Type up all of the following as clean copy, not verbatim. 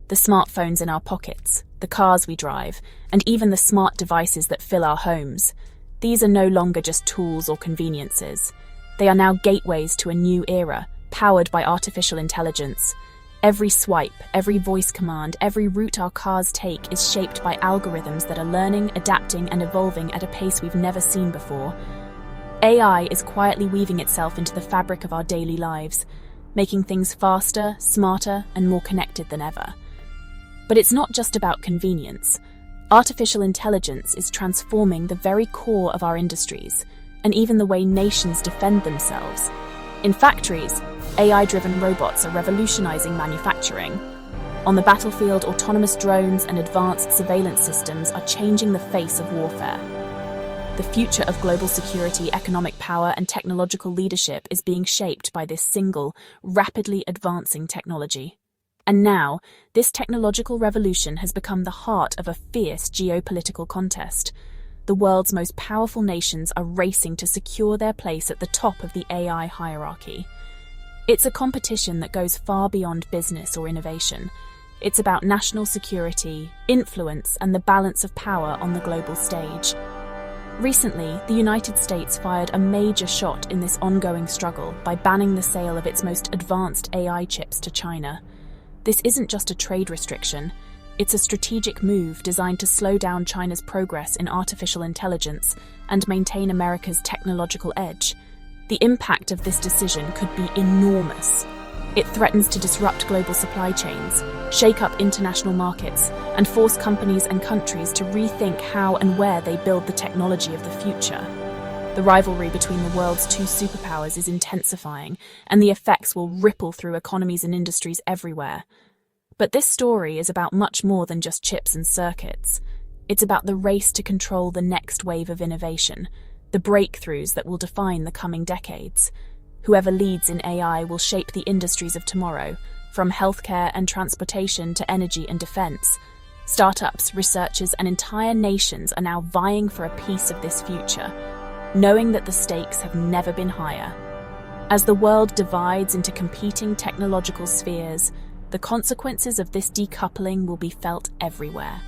The smartphones in our pockets, the cars we drive, and even the smart devices that fill our homes. These are no longer just tools or conveniences. They are now gateways to a new era, powered by artificial intelligence. Every swipe, every voice command, every route our cars take is shaped by algorithms that are learning, adapting, and evolving at a pace we've never seen before. AI is quietly weaving itself into the fabric of our daily lives, making things faster, smarter, and more connected than ever. But it's not just about convenience. Artificial intelligence is transforming the very core of our industries, and even the way nations defend themselves. In factories, AI-driven robots are revolutionizing manufacturing. On the battlefield, autonomous drones and advanced surveillance systems are changing the face of warfare. The future of global security, economic power, and technological leadership is being shaped by this single, rapidly advancing technology. And now, this technological revolution has become the heart of a fierce geopolitical contest. The world's most powerful nations are racing to secure their place at the top of the AI hierarchy. It's a competition that goes far beyond business or innovation. It's about national security, influence, and the balance of power on the global stage. Recently, the United States fired a major shot in this ongoing struggle by banning the sale of its most advanced AI chips to China. This isn't just a trade restriction. It's a strategic move designed to slow down China's progress in artificial intelligence and maintain America's technological edge. The impact of this decision could be enormous. It threatens to disrupt global supply chains, shake up international markets, and force companies and countries to rethink how and where they build the technology of the future. The rivalry between the world's two superpowers is intensifying, and the effects will ripple through economies and industries everywhere. But this story is about much more than just chips and circuits. It's about the race to control the next wave of innovation, the breakthroughs that will define the coming decades. Whoever leads in AI will shape the industries of tomorrow, from healthcare and transportation to energy and defense. Startups, researchers, and entire nations are now vying for a piece of this future, knowing that the stakes have never been higher. As the world divides into competing technological spheres, the consequences of this decoupling will be felt everywhere,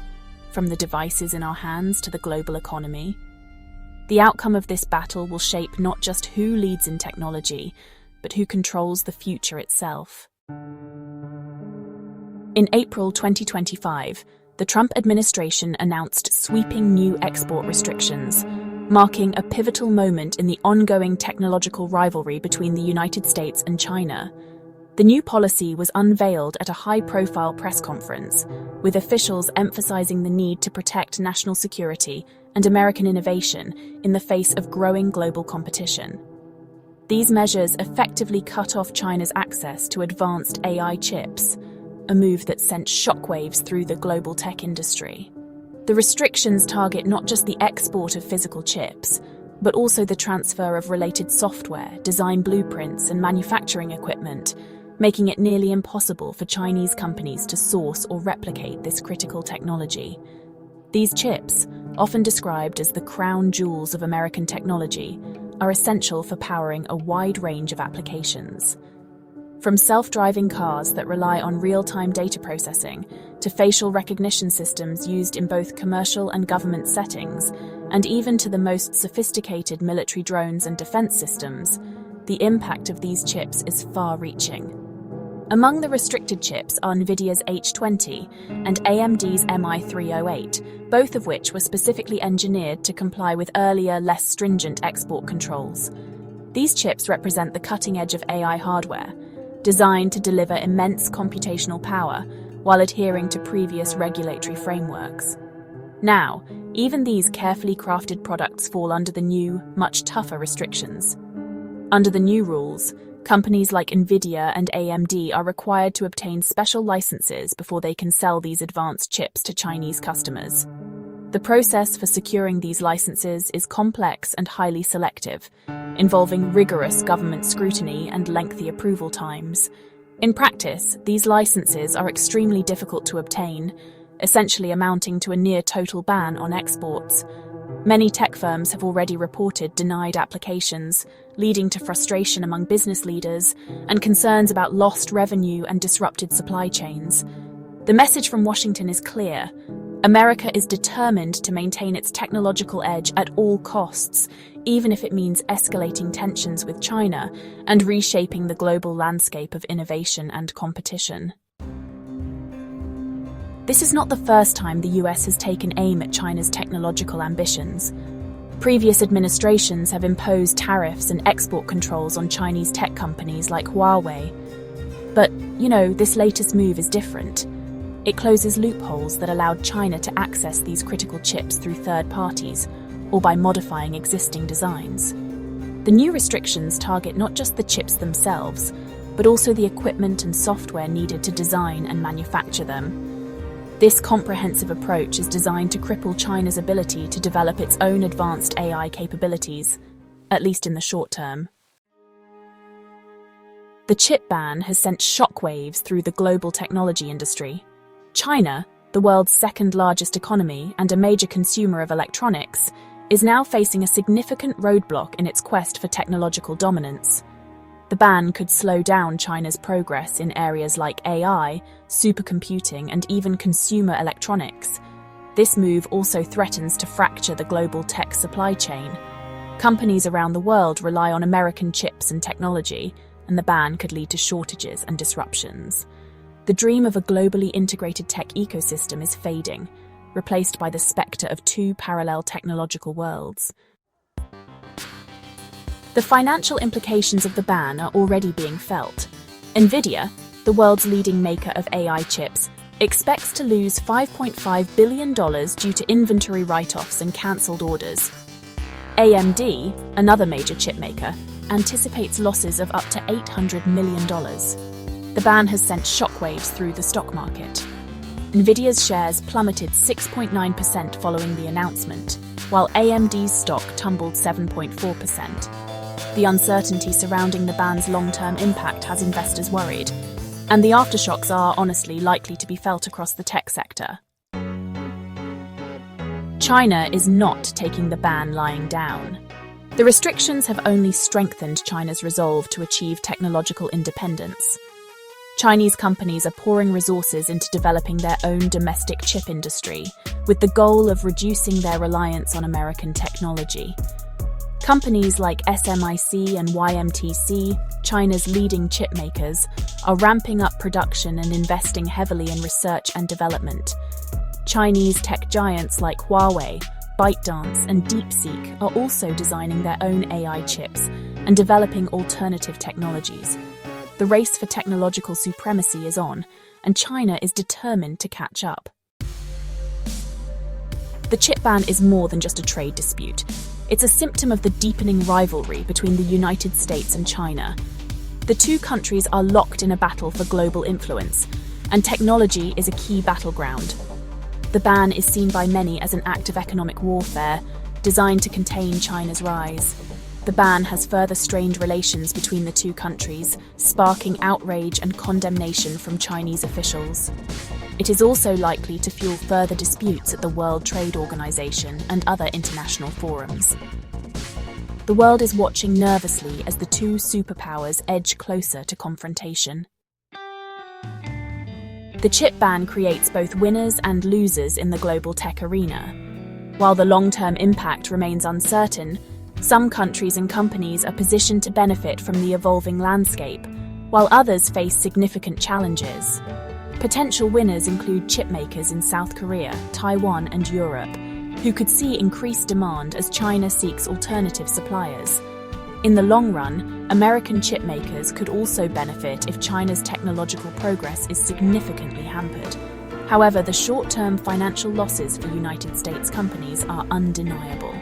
from the devices in our hands to the global economy. The outcome of this battle will shape not just who leads in technology, but who controls the future itself. In April 2025, the Trump administration announced sweeping new export restrictions, marking a pivotal moment in the ongoing technological rivalry between the United States and China. The new policy was unveiled at a high-profile press conference, with officials emphasizing the need to protect national security and American innovation in the face of growing global competition. These measures effectively cut off China's access to advanced AI chips, a move that sent shockwaves through the global tech industry. The restrictions target not just the export of physical chips, but also the transfer of related software, design blueprints, and manufacturing equipment, making it nearly impossible for Chinese companies to source or replicate this critical technology. These chips, often described as the crown jewels of American technology, are essential for powering a wide range of applications. From self-driving cars that rely on real-time data processing to facial recognition systems used in both commercial and government settings, and even to the most sophisticated military drones and defense systems, the impact of these chips is far-reaching. Among the restricted chips are NVIDIA's H20 and AMD's MI308, both of which were specifically engineered to comply with earlier, less stringent export controls. These chips represent the cutting edge of AI hardware, designed to deliver immense computational power while adhering to previous regulatory frameworks. Now, even these carefully crafted products fall under the new, much tougher restrictions. Under the new rules, companies like NVIDIA and AMD are required to obtain special licenses before they can sell these advanced chips to Chinese customers. The process for securing these licenses is complex and highly selective, involving rigorous government scrutiny and lengthy approval times. In practice, these licenses are extremely difficult to obtain, essentially amounting to a near-total ban on exports. Many tech firms have already reported denied applications, leading to frustration among business leaders and concerns about lost revenue and disrupted supply chains. The message from Washington is clear. America is determined to maintain its technological edge at all costs, even if it means escalating tensions with China and reshaping the global landscape of innovation and competition. This is not the first time the US has taken aim at China's technological ambitions. Previous administrations have imposed tariffs and export controls on Chinese tech companies like Huawei. But, this latest move is different. It closes loopholes that allowed China to access these critical chips through third parties, or by modifying existing designs. The new restrictions target not just the chips themselves, but also the equipment and software needed to design and manufacture them. This comprehensive approach is designed to cripple China's ability to develop its own advanced AI capabilities, at least in the short term. The chip ban has sent shockwaves through the global technology industry. China, the world's second-largest economy and a major consumer of electronics, is now facing a significant roadblock in its quest for technological dominance. The ban could slow down China's progress in areas like AI, supercomputing, and even consumer electronics. This move also threatens to fracture the global tech supply chain. Companies around the world rely on American chips and technology, and the ban could lead to shortages and disruptions. The dream of a globally integrated tech ecosystem is fading, replaced by the spectre of two parallel technological worlds. The financial implications of the ban are already being felt. NVIDIA, the world's leading maker of AI chips, expects to lose $5.5 billion due to inventory write-offs and cancelled orders. AMD, another major chip maker, anticipates losses of up to $800 million. The ban has sent shockwaves through the stock market. NVIDIA's shares plummeted 6.9% following the announcement, while AMD's stock tumbled 7.4%. The uncertainty surrounding the ban's long-term impact has investors worried, and the aftershocks are, honestly, likely to be felt across the tech sector. China is not taking the ban lying down. The restrictions have only strengthened China's resolve to achieve technological independence. Chinese companies are pouring resources into developing their own domestic chip industry, with the goal of reducing their reliance on American technology. Companies like SMIC and YMTC, China's leading chip makers, are ramping up production and investing heavily in research and development. Chinese tech giants like Huawei, ByteDance, and DeepSeek are also designing their own AI chips and developing alternative technologies. The race for technological supremacy is on, and China is determined to catch up. The chip ban is more than just a trade dispute. It's a symptom of the deepening rivalry between the United States and China. The two countries are locked in a battle for global influence, and technology is a key battleground. The ban is seen by many as an act of economic warfare, designed to contain China's rise. The ban has further strained relations between the two countries, sparking outrage and condemnation from Chinese officials. It is also likely to fuel further disputes at the World Trade Organization and other international forums. The world is watching nervously as the two superpowers edge closer to confrontation. The chip ban creates both winners and losers in the global tech arena. While the long-term impact remains uncertain, some countries and companies are positioned to benefit from the evolving landscape, while others face significant challenges. Potential winners include chipmakers in South Korea, Taiwan, and Europe, who could see increased demand as China seeks alternative suppliers. In the long run, American chipmakers could also benefit if China's technological progress is significantly hampered. However, the short-term financial losses for United States companies are undeniable.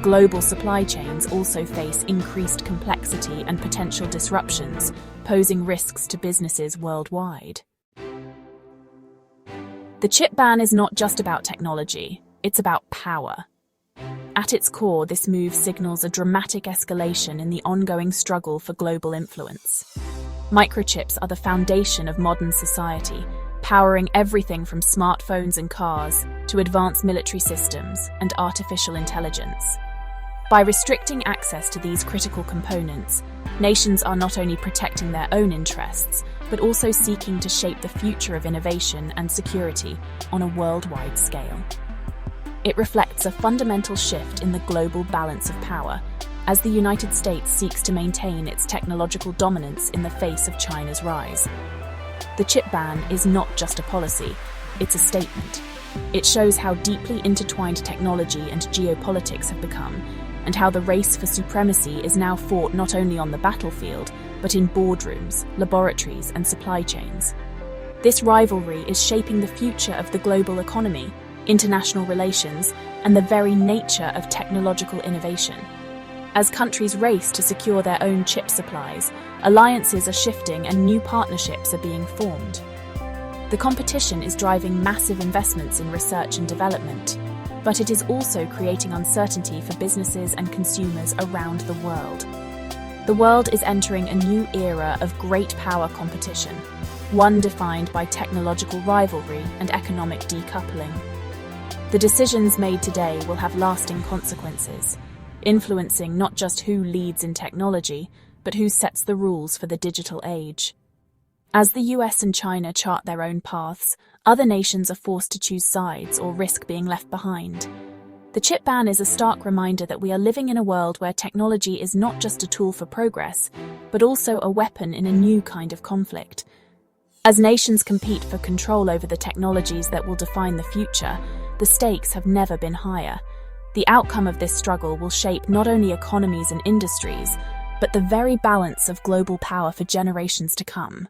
Global supply chains also face increased complexity and potential disruptions, posing risks to businesses worldwide. The chip ban is not just about technology, it's about power. At its core, this move signals a dramatic escalation in the ongoing struggle for global influence. Microchips are the foundation of modern society, powering everything from smartphones and cars to advanced military systems and artificial intelligence. By restricting access to these critical components, nations are not only protecting their own interests, but also seeking to shape the future of innovation and security on a worldwide scale. It reflects a fundamental shift in the global balance of power, as the United States seeks to maintain its technological dominance in the face of China's rise. The chip ban is not just a policy, it's a statement. It shows how deeply intertwined technology and geopolitics have become, and how the race for supremacy is now fought not only on the battlefield, but in boardrooms, laboratories, and supply chains. This rivalry is shaping the future of the global economy, international relations, and the very nature of technological innovation. As countries race to secure their own chip supplies, alliances are shifting and new partnerships are being formed. The competition is driving massive investments in research and development, but it is also creating uncertainty for businesses and consumers around the world. The world is entering a new era of great power competition, one defined by technological rivalry and economic decoupling. The decisions made today will have lasting consequences, influencing not just who leads in technology, but who sets the rules for the digital age. As the US and China chart their own paths, other nations are forced to choose sides or risk being left behind. The chip ban is a stark reminder that we are living in a world where technology is not just a tool for progress, but also a weapon in a new kind of conflict. As nations compete for control over the technologies that will define the future, the stakes have never been higher. The outcome of this struggle will shape not only economies and industries, but the very balance of global power for generations to come.